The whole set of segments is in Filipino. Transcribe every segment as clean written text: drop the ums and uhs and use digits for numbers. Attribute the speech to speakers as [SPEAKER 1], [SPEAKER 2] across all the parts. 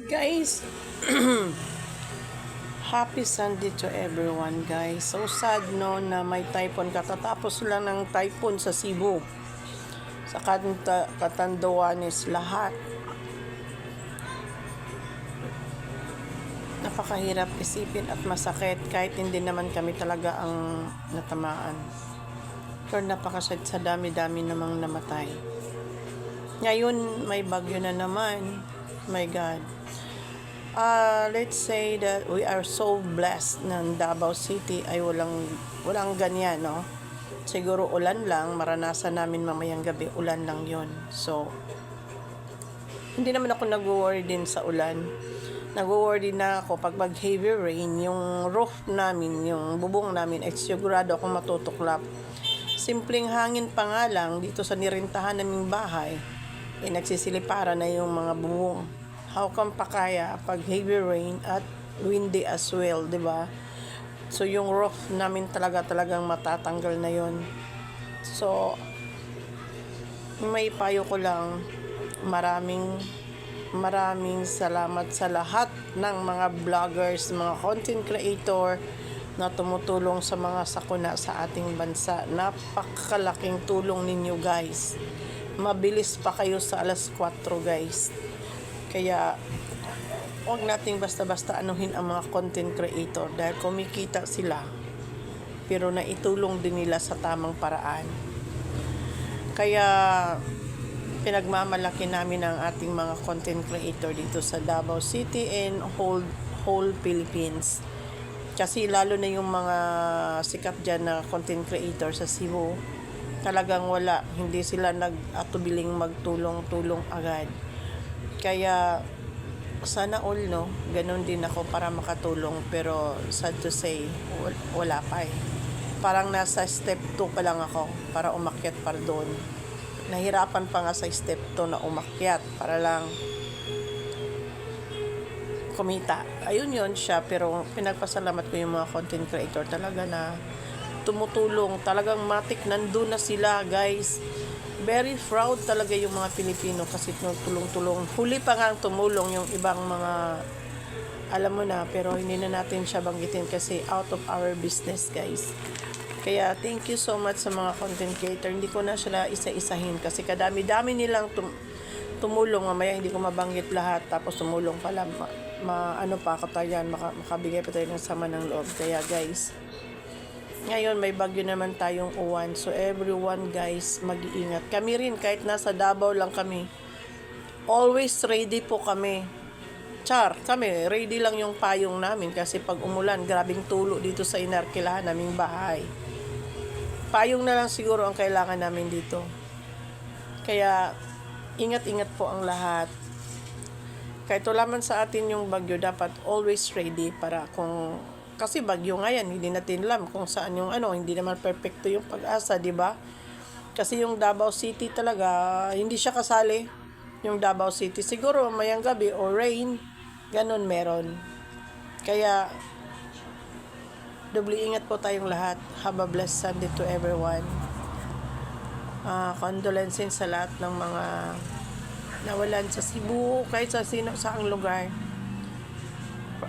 [SPEAKER 1] Guys, happy Sunday to everyone, guys. So sad no na may typhoon, katatapos lang ng typhoon sa Cebu. Sa Catanduanes lahat. Napakahirap isipin at masakit kahit hindi naman kami talaga ang natamaan. Pero napakasad sa dami-dami namang namatay. Ngayon may bagyo na naman. My God. Let's say that we are so blessed ng Davao City ay walang ganyan, no? Siguro ulan lang, maranasan namin mamayang gabi, ulan lang yon. So, hindi naman ako nag-worry din sa ulan. Nag-worry na ako pag mag-heavy rain, yung roof namin, yung bubong namin, ay sigurado akong matutuklap. Simpleng hangin pa nga lang, dito sa nirintahan naming bahay, nagsisiliparan na yung mga bubong. How come pa kaya pag heavy rain at windy as well, di ba? So yung roof namin talagang matatanggal na yon. So may payo ko lang, maraming salamat sa lahat ng mga vloggers, mga content creator na tumutulong sa mga sakuna sa ating bansa. Napakalaking tulong ninyo, guys. Mabilis pa kayo sa alas 4, guys. Kaya, huwag nating basta-basta anuhin ang mga content creator dahil kumikita sila. Pero naitulong din nila sa tamang paraan. Kaya, pinagmamalaki namin ang ating mga content creator dito sa Davao City and whole Philippines. Kasi lalo na yung mga sikat dyan na content creator sa Cebu, talagang wala. Hindi sila nag-atubiling magtulong-tulong agad. Kaya sana all, no, ganun din ako para makatulong, pero sad to say wala pa eh. Parang nasa step 2 pa lang ako para umakyat pa doon. Nahirapan pa nga sa step 2 na umakyat para lang kumita. Ayun yun siya, pero pinagpasalamat ko yung mga content creator talaga na tumutulong. Talagang matik nandun na sila, guys. Very proud talaga yung mga Pilipino kasi tulong-tulong. Huli pa nga tumulong yung ibang mga, alam mo na, pero hindi na natin siya banggitin kasi out of our business, guys. Kaya thank you so much sa mga content creator. Hindi ko na sila isa-isahin kasi kadami-dami nilang tumulong. Mamaya hindi ko mabanggit lahat, tapos tumulong pala. Makabigay pa tayo ng sama ng loob. Kaya guys, ngayon may bagyo naman tayong uwan. So everyone, guys, mag-iingat. Kami rin, kahit nasa Davao lang kami, always ready po kami. Kami, ready lang yung payong namin kasi pag umulan, grabing tulo dito sa inarkilahan naming bahay. Payong na lang siguro ang kailangan namin dito. Kaya ingat-ingat po ang lahat. Kahit wala man sa atin yung bagyo, dapat always ready para kasi bagyo nga yan, hindi natin alam kung saan yung hindi naman perfecto yung pag-asa, di ba? Kasi yung Davao City talaga, hindi siya kasali. Yung Davao City, siguro mayang gabi or rain, ganun meron. Kaya, doble ingat po tayong lahat. Have a blessed Sunday to everyone. Condolences sa lahat ng mga nawalan sa Cebu, kahit sa saang lugar.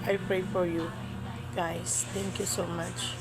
[SPEAKER 1] I pray for you, guys. Thank you so much.